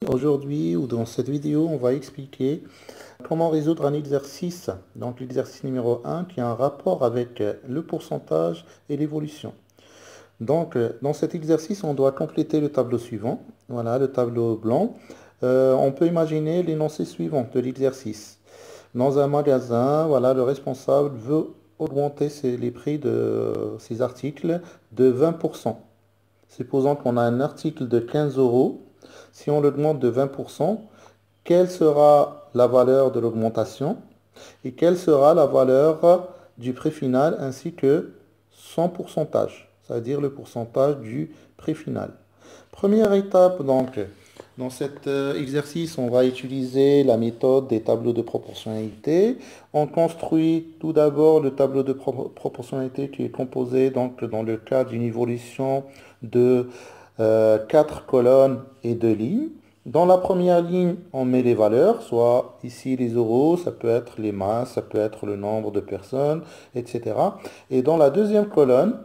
Aujourd'hui ou dans cette vidéo, on va expliquer comment résoudre un exercice, donc l'exercice numéro 1 qui a un rapport avec le pourcentage et l'évolution. Donc dans cet exercice, on doit compléter le tableau suivant, voilà le tableau blanc. On peut imaginer l'énoncé suivant de l'exercice. Dans un magasin, voilà, le responsable veut augmenter les prix de ses articles de 20%. Supposons qu'on a un article de 15 euros. Si on l'augmente de 20%, quelle sera la valeur de l'augmentation et quelle sera la valeur du prix final ainsi que son pourcentage, c'est-à-dire le pourcentage du prix final. Première étape, donc, dans cet exercice, on va utiliser la méthode des tableaux de proportionnalité. On construit tout d'abord le tableau de proportionnalité qui est composé donc, dans le cas d'une évolution de 4 colonnes et 2 lignes. Dans la première ligne, on met les valeurs, soit ici les euros, ça peut être les masses, ça peut être le nombre de personnes, etc. Et dans la deuxième colonne,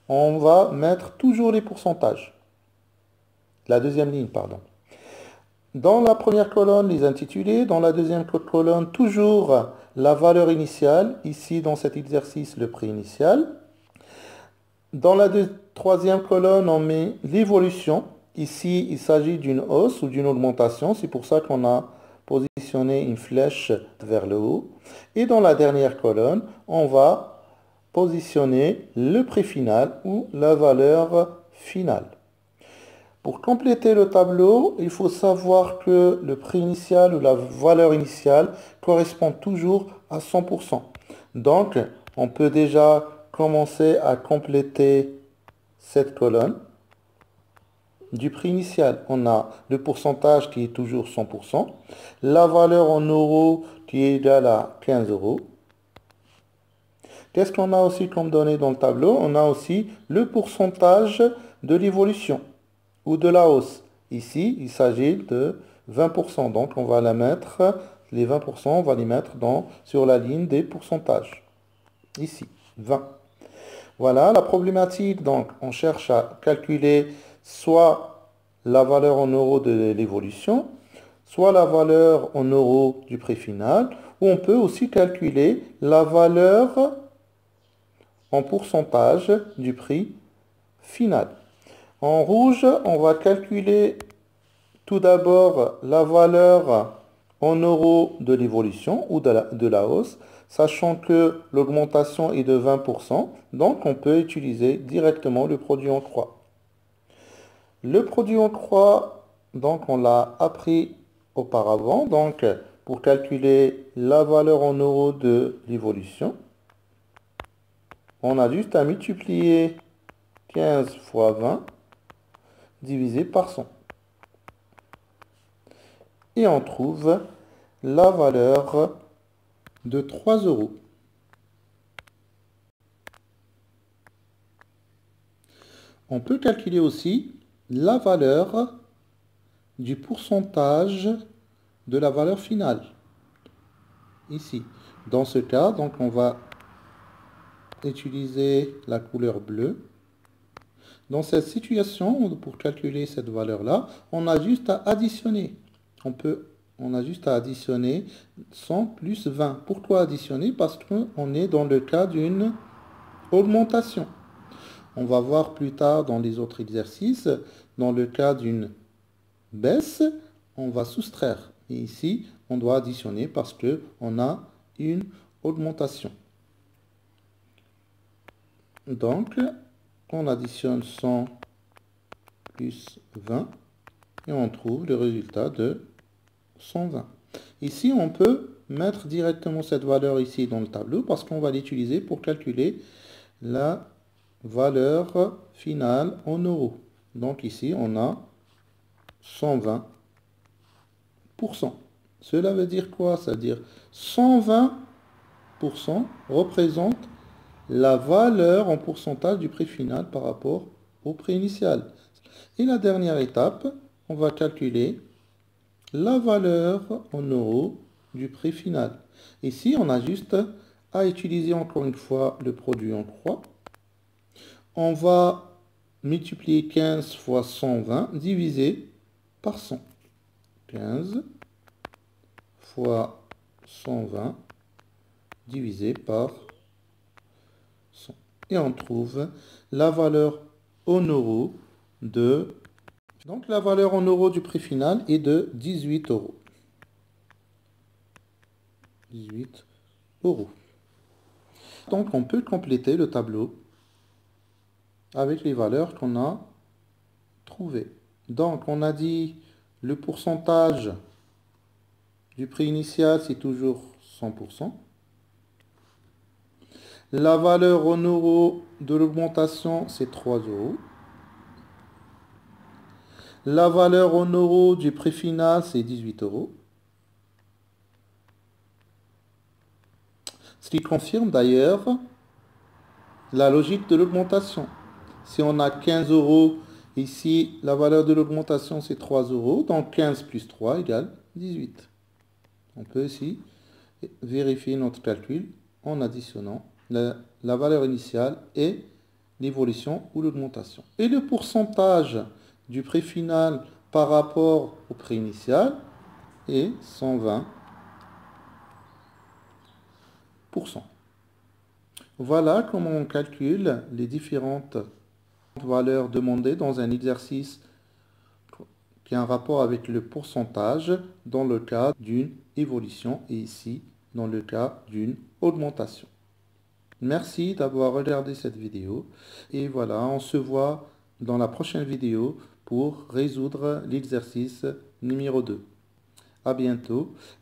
on va mettre toujours les pourcentages. La deuxième ligne, pardon. Dans la première colonne, les intitulés. Dans la deuxième colonne, toujours la valeur initiale. Ici, dans cet exercice, le prix initial. Dans la troisième colonne, on met l'évolution. Ici, il s'agit d'une hausse ou d'une augmentation. C'est pour ça qu'on a positionné une flèche vers le haut. Et dans la dernière colonne, on va positionner le prix final ou la valeur finale. Pour compléter le tableau, il faut savoir que le prix initial ou la valeur initiale correspond toujours à 100%. Donc, on peut déjà commencer à compléter cette colonne. Du prix initial, on a le pourcentage qui est toujours 100%, la valeur en euros qui est égale à 15 euros. Qu'est-ce qu'on a aussi comme données dans le tableau? On a aussi le pourcentage de l'évolution ou de la hausse. Ici, il s'agit de 20%. Donc, on va la mettre, les 20%, on va les mettre sur la ligne des pourcentages. Ici, 20. Voilà la problématique. Donc, on cherche à calculer soit la valeur en euros de l'évolution, soit la valeur en euros du prix final, ou on peut aussi calculer la valeur en pourcentage du prix final. En rouge, on va calculer tout d'abord la valeur en euros de l'évolution ou de la hausse, sachant que l'augmentation est de 20%, donc on peut utiliser directement le produit en croix. Le produit en croix, donc on l'a appris auparavant, donc pour calculer la valeur en euros de l'évolution, on a juste à multiplier 15 fois 20 divisé par 100. Et on trouve la valeur de 3 euros. On peut calculer aussi la valeur du pourcentage de la valeur finale. Ici. Dans ce cas, donc on va utiliser la couleur bleue. Dans cette situation, pour calculer cette valeur-là, on a juste à additionner. On a juste à additionner 100 plus 20. Pourquoi additionner? Parce qu'on est dans le cas d'une augmentation. On va voir plus tard dans les autres exercices, dans le cas d'une baisse, on va soustraire. Et ici, on doit additionner parce qu'on a une augmentation. Donc, on additionne 100 plus 20 et on trouve le résultat de 120. Ici, on peut mettre directement cette valeur ici dans le tableau parce qu'on va l'utiliser pour calculer la valeur finale en euros. Donc ici, on a 120%. Cela veut dire quoi? Ça veut dire 120% représente la valeur en pourcentage du prix final par rapport au prix initial. Et la dernière étape, on va calculer la valeur en euros du prix final. Ici, on a juste à utiliser encore une fois le produit en croix. On va multiplier 15 fois 120 divisé par 100. 15 fois 120 divisé par 100. Et on trouve la valeur en euros de... Donc la valeur en euros du prix final est de 18 euros. 18 euros. Donc on peut compléter le tableau avec les valeurs qu'on a trouvées. Donc on a dit le pourcentage du prix initial, c'est toujours 100%. La valeur en euros de l'augmentation, c'est 3 euros. La valeur en euros du prix final, c'est 18 euros. Ce qui confirme d'ailleurs la logique de l'augmentation. Si on a 15 euros, ici, la valeur de l'augmentation, c'est 3 euros. Donc 15 plus 3 égale 18. On peut ici vérifier notre calcul en additionnant la valeur initiale et l'évolution ou l'augmentation. Et le pourcentage du prix final par rapport au prix initial est 120%. Voilà comment on calcule les différentes valeurs demandées dans un exercice qui a un rapport avec le pourcentage dans le cas d'une évolution et ici dans le cas d'une augmentation. Merci d'avoir regardé cette vidéo et voilà, on se voit dans la prochaine vidéo pour résoudre l'exercice numéro 2. À bientôt.